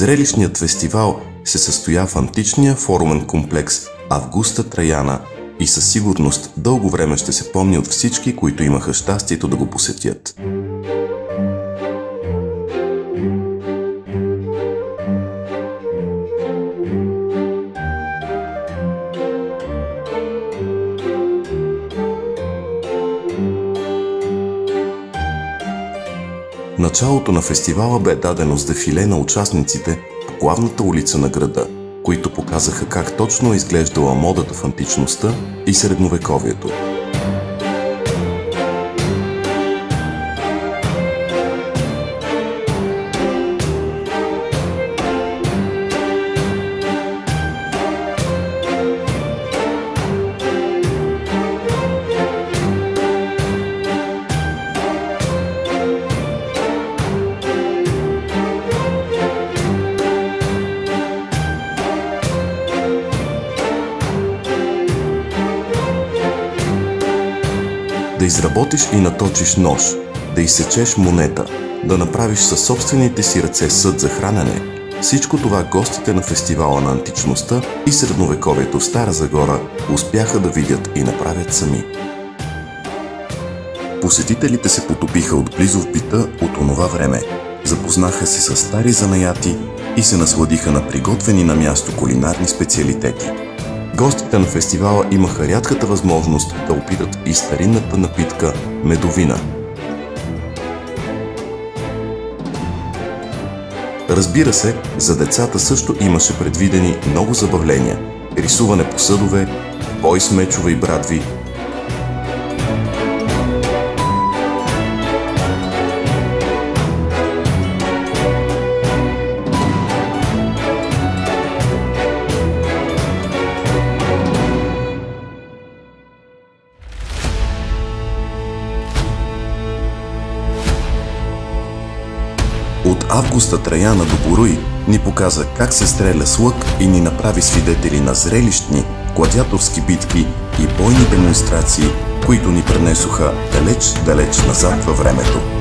Зрелищният фестивал се състоя в античния форумен комплекс Августа Траяна и със сигурност дълго време ще се помни от всички, които имаха щастието да го посетят. Началото на фестивала бе дадено с дефиле на участниците по главната улица на града, които показаха как точно е изглеждала модата в античността и средновековието. Да изработиш и наточиш нож, да изсечеш монета, да направиш със собствените си ръце съд за хранене. Всичко това гостите на фестивала на античността и средновековието в Стара Загора успяха да видят и направят сами. Посетителите се потопиха отблизо в бита от онова време, запознаха се с стари занаяти и се насладиха на приготвени на място кулинарни специалитети. Гостите на фестивала имаха рядката възможност да опитат и старинната напитка медовина. Разбира се, за децата също имаше предвидени много забавления – рисуване по съдове, бой с мечове и брадви. От Августа Траяна до Боруй ни показа как се стреля с лък и ни направи свидетели на зрелищни, гладиаторски битки и бойни демонстрации, които ни пренесоха далеч назад във времето.